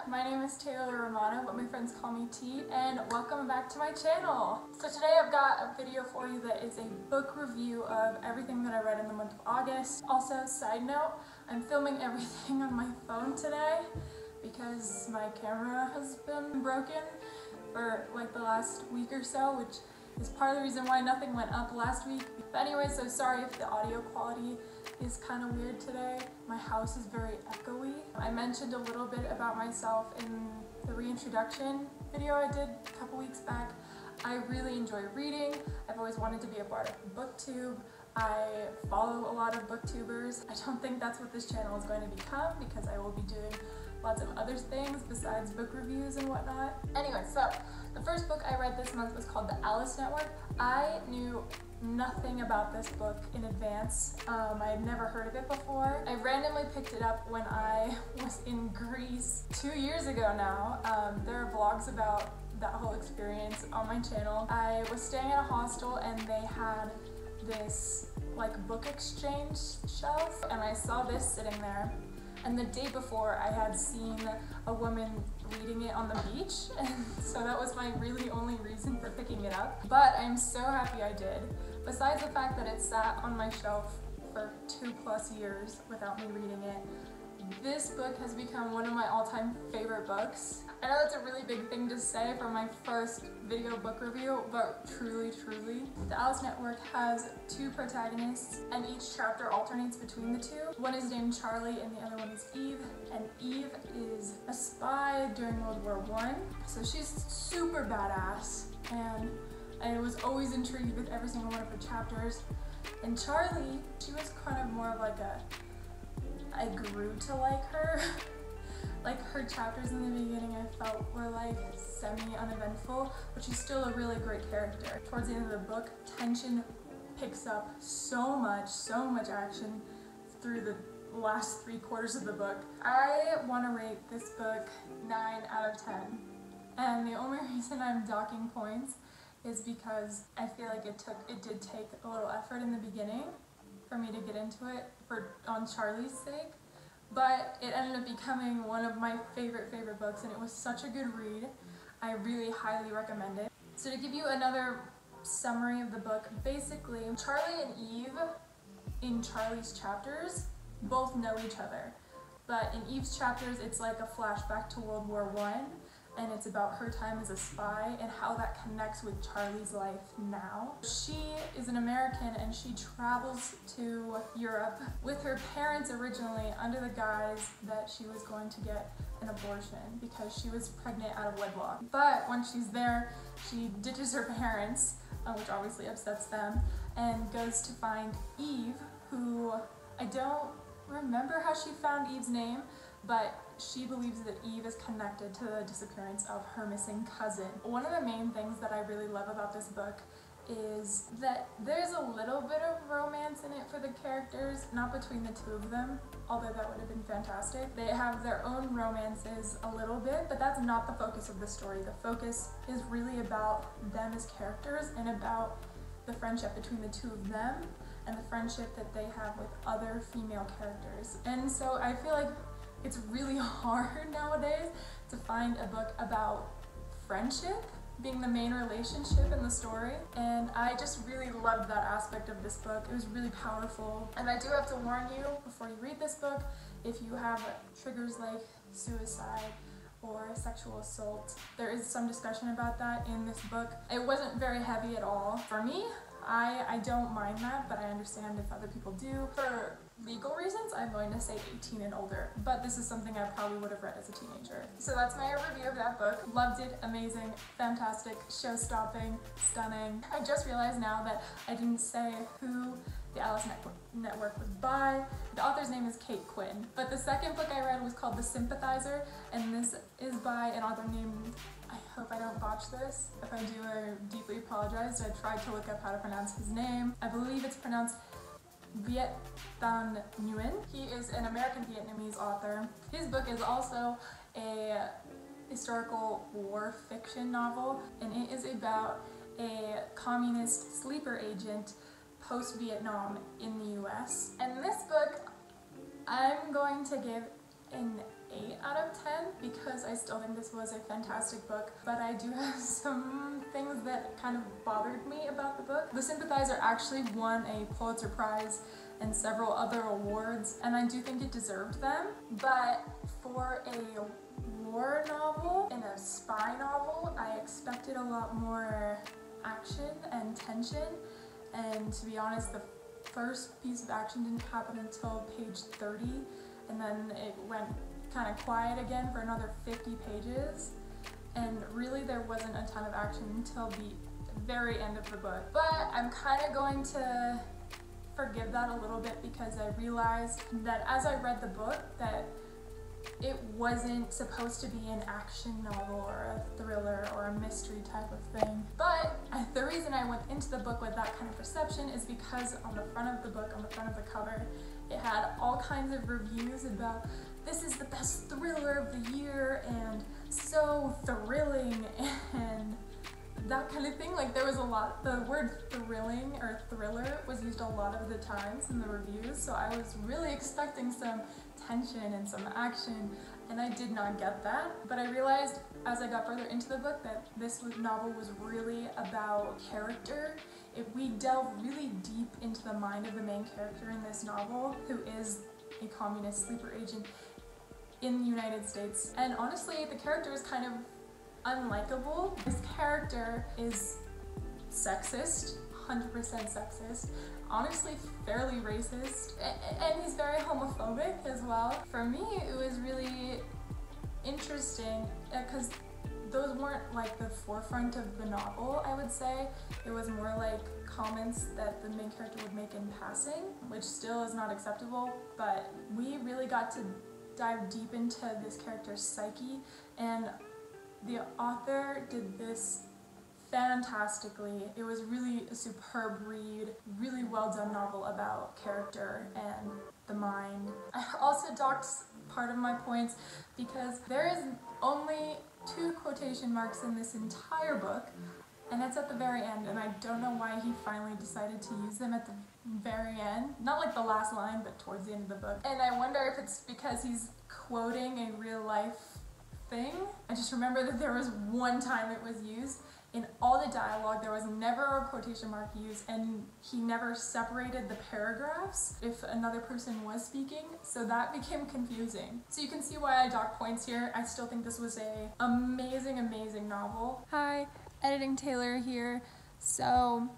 my name is Taylor Romano, but my friends call me T, and welcome back to my channel. So today I've got a video for you that is a book review of everything that I read in the month of August. Also, side note, I'm filming everything on my phone today because my camera has been broken for like the last week or so, which is part of the reason why nothing went up last week. But anyway, so sorry if the audio quality is kind of weird today. My house is very echoey. I mentioned a little bit about myself in the reintroduction video I did a couple weeks back. I really enjoy reading. I've always wanted to be a part of BookTube. I follow a lot of booktubers. I don't think that's what this channel is going to become because I will be doing lots of other things besides book reviews and whatnot. Anyway, so the first book I read this month was called The Alice Network. I knew nothing about this book in advance. I had never heard of it before. I randomly picked it up when I was in Greece 2 years ago now. There are vlogs about that whole experience on my channel. I was staying at a hostel and they had this like book exchange shelf and I saw this sitting there. And the day before I had seen a woman reading it on the beach, and so that was my really only reason for picking it up. But I'm so happy I did. Besides the fact that it sat on my shelf for 2+ years without me reading it, this book has become one of my all-time favorite books. I know that's a really big thing to say for my first video book review, but truly, truly. The Alice Network has 2 protagonists, and each chapter alternates between the 2. One is named Charlie and the other one is Eve, and Eve is a spy during World War I, so she's super badass, and I was always intrigued with every single one of her chapters. And Charlie, she was kind of more of like I grew to like her. Like her chapters in the beginning I felt were like semi-uneventful, but she's still a really great character. Towards the end of the book, tension picks up so much action through the last 3/4 of the book. I want to rate this book 9 out of 10. And the only reason I'm docking points is because I feel like it did take a little effort in the beginning for me to get into it on Charlie's sake, but it ended up becoming one of my favorite books, and it was such a good read. I really highly recommend it. So to give you another summary of the book, basically Charlie and Eve in Charlie's chapters both know each other, but in Eve's chapters it's like a flashback to World War I, and it's about her time as a spy and how that connects with Charlie's life now. She is an American and she travels to Europe with her parents originally under the guise that she was going to get an abortion because she was pregnant out of wedlock. But once she's there, she ditches her parents, which obviously upsets them, and goes to find Eve, who I don't remember how she found Eve's name, but she believes that Eve is connected to the disappearance of her missing cousin. One of the main things that I really love about this book is that there's a little bit of romance in it for the characters, not between the 2 of them, although that would have been fantastic. They have their own romances a little bit, but that's not the focus of the story. The focus is really about them as characters and about the friendship between the 2 of them and the friendship that they have with other female characters. And so I feel like it's really hard nowadays to find a book about friendship being the main relationship in the story, and I just really loved that aspect of this book. It was really powerful. And I do have to warn you before you read this book, if you have triggers like suicide or sexual assault, there is some discussion about that in this book. It wasn't very heavy at all. For me, I don't mind that, but I understand if other people do. For legal reasons, I'm going to say 18 and older, but this is something I probably would have read as a teenager. So that's my review of that book. Loved it, amazing, fantastic, show-stopping, stunning. I just realized now that I didn't say who the Alice Network was by. The author's name is Quinn. But the second book I read was called The Sympathizer, and this is by an author named, I hope I don't botch this. If I do, I deeply apologize. I tried to look up how to pronounce his name. I believe it's pronounced Viet Nyugen. He is an American Vietnamese author. His book is also a historical war fiction novel, and it is about a communist sleeper agent post-Vietnam in the US. And this book, I'm going to give an 8 out of 10 because I still think this was a fantastic book, but I do have some things that kind of bothered me about the book. The Sympathizer actually won a Pulitzer Prize and several other awards, and I do think it deserved them, but for a war novel and a spy novel, I expected a lot more action and tension, and to be honest, the first piece of action didn't happen until page 30, and then it went kind of quiet again for another 50 pages, and really there wasn't a ton of action until the very end of the book. But I'm kind of going to forgive that a little bit because I realized that as I read the book that it wasn't supposed to be an action novel or a thriller or a mystery type of thing. But the reason I went into the book with that kind of perception is because on the front of the book, on the front of the cover, it had all kinds of reviews about this is the best thriller of the year and so thrilling and that kind of thing. Like there was a lot, the word thrilling or thriller was used a lot of the times in the reviews, so I was really expecting some tension and some action, and I did not get that. But I realized as I got further into the book that this novel was really about character. If we delve really deep into the mind of the main character in this novel, who is a communist sleeper agent in the United States, and honestly the character is kind of unlikable. This character is sexist, 100% sexist, honestly fairly racist, and he's very homophobic as well. For me, it was really interesting because those weren't like the forefront of the novel, I would say. It was more like comments that the main character would make in passing, which still is not acceptable, but we really got to dive deep into this character's psyche, and the author did this fantastically. It was really a superb read, really well done novel about character and the mind. I also docked part of my points because there is only 2 quotation marks in this entire book, and it's at the very end, and I don't know why he finally decided to use them at the very end. Not like the last line, but towards the end of the book. And I wonder if it's because he's quoting a real life thing. I just remember that there was one time it was used. In all the dialogue, there was never a quotation mark used, and he never separated the paragraphs if another person was speaking, so that became confusing. So you can see why I docked points here. I still think this was a amazing, amazing novel. Hi, Editing Taylor here. So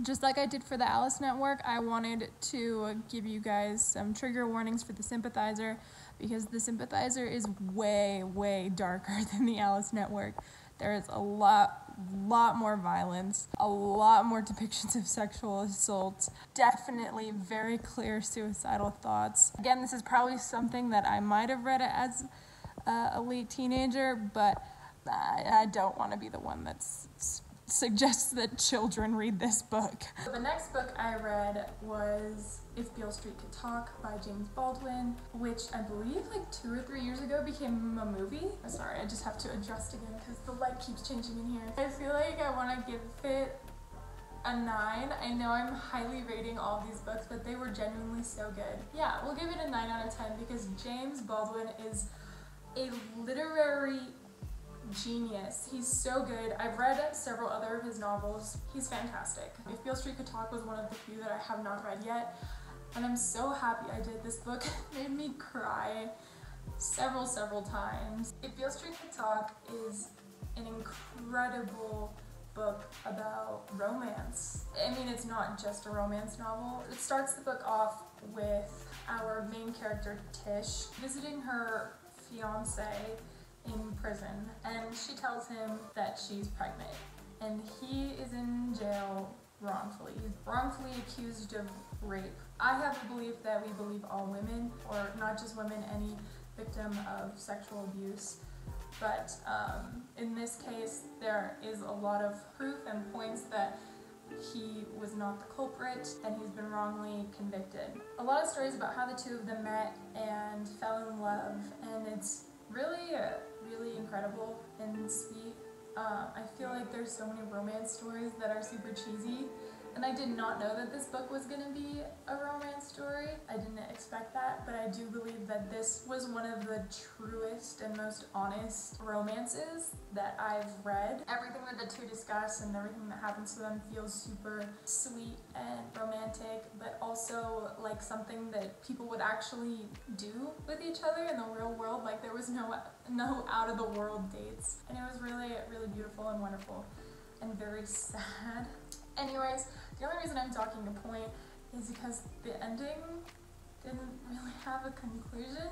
just like I did for the Alice Network, I wanted to give you guys some trigger warnings for the Sympathizer, because the Sympathizer is way, way darker than the Alice Network. There is a lot more violence, a lot more depictions of sexual assault, definitely very clear suicidal thoughts. Again, this is probably something that I might have read as a late teenager, but I don't want to be the one that suggests that children read this book. So the next book I read was If Beale Street Could Talk by James Baldwin, which I believe like 2 or 3 years ago became a movie. Sorry, I just have to adjust again because the light keeps changing in here. I feel like I want to give it a 9. I know I'm highly rating all of these books, but they were genuinely so good. Yeah, we'll give it a 9 out of 10 because James Baldwin is a literary genius. He's so good. I've read several other of his novels. He's fantastic. If Beale Street Could Talk was one of the few that I have not read yet, and I'm so happy I did. This book made me cry several times. If Beale Street Could Talk is an incredible book about romance. I mean, it's not just a romance novel. It starts the book off with our main character, Tish, visiting her fiance in prison, and she tells him that she's pregnant, and he is in jail wrongfully. He's wrongfully accused of rape. I have the belief that we believe all women, or not just women, any victim of sexual abuse, but in this case there is a lot of proof and points that he was not the culprit and he's been wrongly convicted. A lot of stories about how the two of them met and fell in love, and it's really incredible and sweet. I feel like there's so many romance stories that are super cheesy, And I did not know that this book was going to be a romance story. I didn't expect that, but I do believe that this was one of the truest and most honest romances that I've read. Everything that the two discuss and everything that happens to them feels super sweet and romantic, but also like something that people would actually do with each other in the real world. Like there was no out of the world dates. And it was really, really beautiful and wonderful and very sad. Anyways, the only reason I'm talking to point is because the ending didn't really have a conclusion.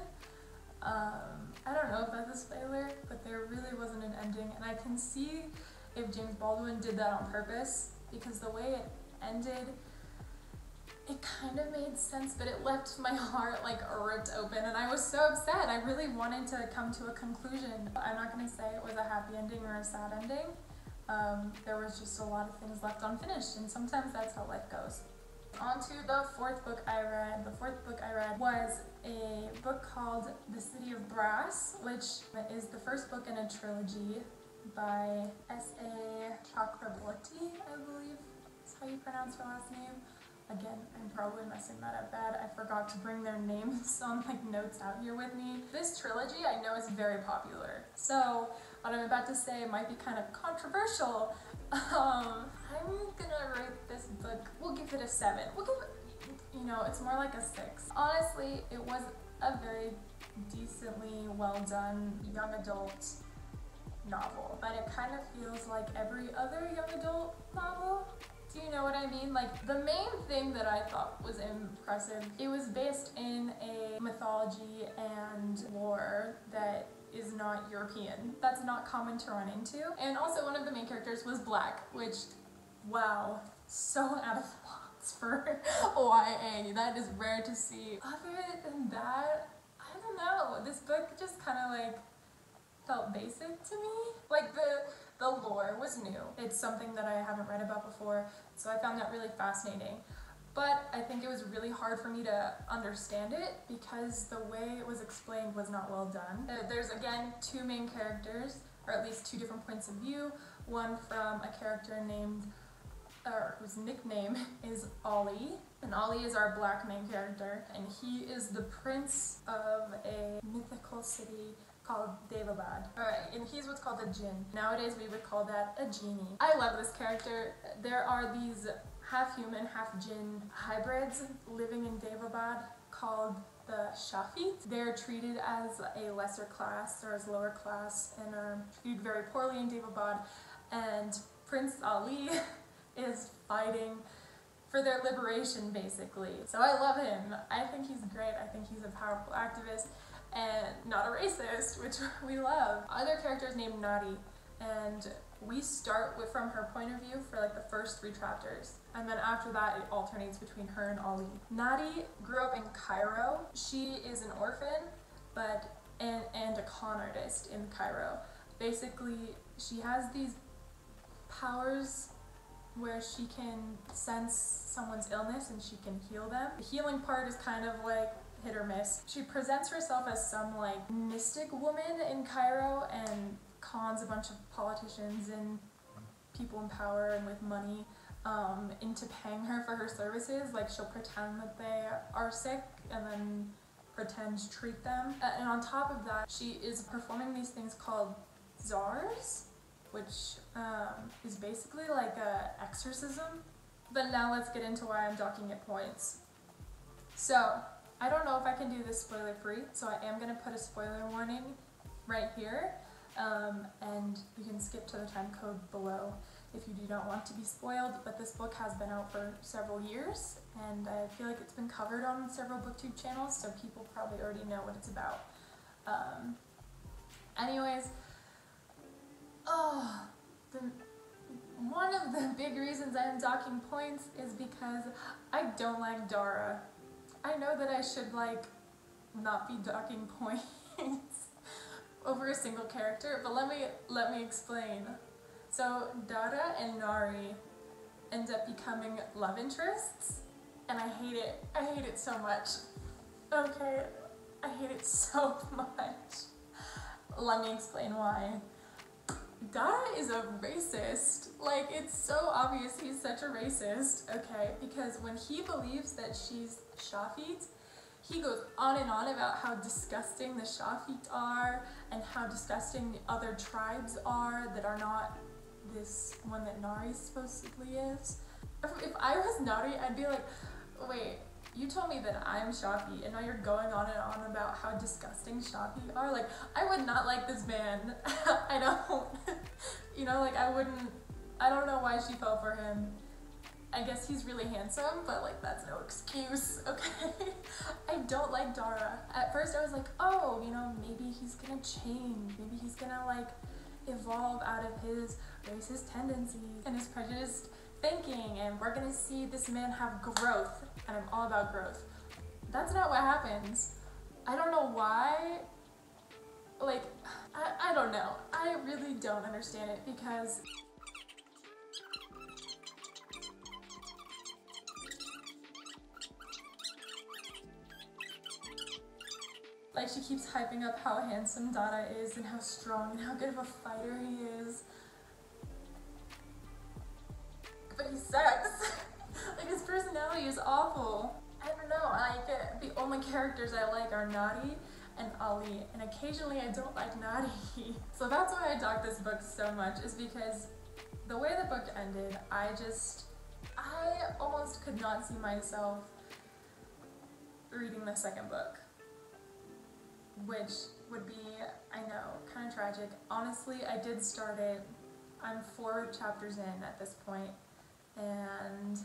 I don't know if that's a spoiler, but there really wasn't an ending, and I can see if James Baldwin did that on purpose, because the way it ended, it kind of made sense, but it left my heart like ripped open, and I was so upset. I really wanted to come to a conclusion. I'm not going to say it was a happy ending or a sad ending. There was just a lot of things left unfinished, and sometimes that's how life goes. On to the fourth book I read. The fourth book I read was a book called The City of Brass, which is the first book in a trilogy by S.A. Chakraborty, I believe is how you pronounce her last name. Again, I'm probably messing that up bad. I forgot to bring their names on like notes out here with me. This trilogy I know is very popular, so what I'm about to say might be kind of controversial. I'm gonna rate this book, we'll give it a 7. We'll give it, you know, it's more like a 6. Honestly, it was a very decently well done young adult novel, but it kind of feels like every other young adult novel. Do you know what I mean? Like, the main thing that I thought was impressive, it was based in a mythology and lore that is not European. That's not common to run into. And also one of the main characters was black, which, wow, so out of the box for YA. That is rare to see. Other than that, I don't know. This book just kind of like felt basic to me. Like the lore was new. It's something that I haven't read about before, so I found that really fascinating. But I think it was really hard for me to understand it because the way it was explained was not well done. There's again 2 main characters, or at least 2 different points of view. One from a character named, or whose nickname is Ollie. And Ollie is our black main character, and he is the prince of a mythical city called Devabad. Alright, and he's what's called a djinn. Nowadays we would call that a genie. I love this character. There are these half-human, half-djinn hybrids living in Devabad called the Shafit. They're treated as a lesser class, or as lower class, and are treated very poorly in Devabad. And Prince Ali is fighting for their liberation, basically. So I love him. I think he's great. I think he's a powerful activist and not a racist, which we love. Other characters named Nadi, and we start from her point of view for like the first 3 chapters, and then after that it alternates between her and Ali. Nadi grew up in Cairo. She is an orphan, and a con artist in Cairo. Basically, she has these powers where she can sense someone's illness and she can heal them. The healing part is kind of like hit or miss. She presents herself as some like mystic woman in Cairo and cons a bunch of politicians and people in power and with money into paying her for her services. Like, she'll pretend that they are sick and then pretend to treat them. And on top of that, she is performing these things called czars, which is basically like a exorcism. But now let's get into why I'm docking it points. So, I don't know if I can do this spoiler free, so I am going to put a spoiler warning right here, and you can skip to the time code below if you do not want to be spoiled. But this book has been out for several years, and I feel like it's been covered on several booktube channels, so people probably already know what it's about. Anyways, one of the big reasons I'm docking points is because I don't like Dara. I know that I should like not be docking points over a single character, but let me explain. So Dara and Nari end up becoming love interests, and I hate it. I hate it so much. Okay, I hate it so much. Let me explain why. Dara is a racist. Like, it's so obvious he's such a racist, okay? Because when he believes that she's Shafit, he goes on and on about how disgusting the Shafit are and how disgusting the other tribes are that are not this one that Nari supposedly is. If I was Nari, I'd be like, wait, you told me that I'm Shafi and now you're going on and on about how disgusting Shafi are? Like, I would not like this man. I don't, you know, like I don't know why she fell for him. I guess he's really handsome, but like that's no excuse, okay? I don't like Dara. At first I was like, oh, you know, maybe he's gonna change. Maybe he's gonna like evolve out of his racist tendencies and his prejudiced thinking, and we're gonna see this man have growth, and I'm all about growth. That's not what happens. I don't know why. Like, I don't know. I really don't understand it because like she keeps hyping up how handsome Dara is and how strong and how good of a fighter he is. But he sucks. Like his personality is awful. I don't know, like the only characters I like are Nadi and Ali, and occasionally I don't like Nadi. So that's why I dog this book so much, is because the way the book ended, I almost could not see myself reading the second book, which would be, I know, kind of tragic. Honestly, I did start it. I'm 4 chapters in at this point, and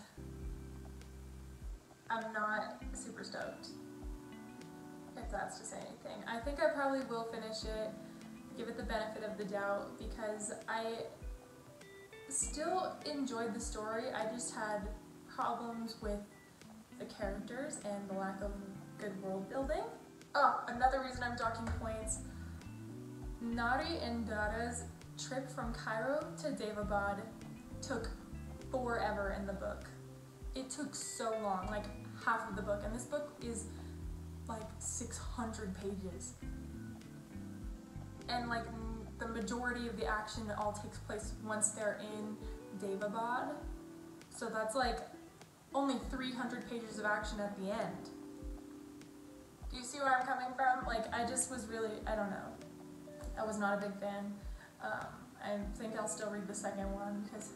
I'm not super stoked, if that's to say anything. I think I probably will finish it, give it the benefit of the doubt, because I still enjoyed the story. I just had problems with the characters and the lack of good world building. Oh, another reason I'm docking points. Nari and Dara's trip from Cairo to Devabad took forever in the book. It took so long, like half of the book, and this book is like 600 pages. And like the majority of the action all takes place once they're in Devabad. So that's like only 300 pages of action at the end. Do you see where I'm coming from? Like, I just was really, I don't know. I was not a big fan. I think I'll still read the second one because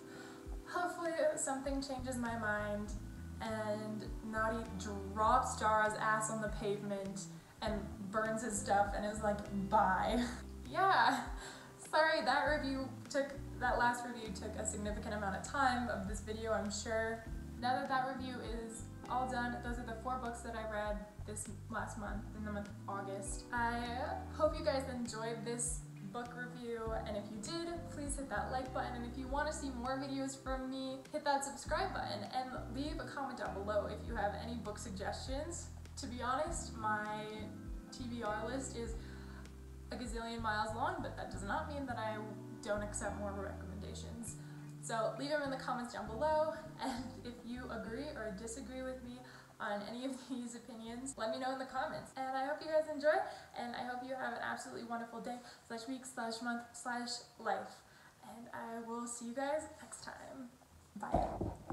hopefully something changes my mind and Nadi drops Dara's ass on the pavement and burns his stuff and is like, bye. Yeah, sorry, that last review took a significant amount of time of this video, I'm sure. Now that review is all done, those are the 4 books that I read this last month, in the month of August. I hope you guys enjoyed this book review, and if you did, please hit that like button, and if you want to see more videos from me, hit that subscribe button, and leave a comment down below if you have any book suggestions. To be honest, my TBR list is a gazillion miles long, but that does not mean that I don't accept more recommendations. So leave them in the comments down below, and if you agree or disagree with me on any of these opinions, let me know in the comments. And I hope you guys enjoy, and I hope you have an absolutely wonderful day, /week, /month, /life. And I will see you guys next time. Bye.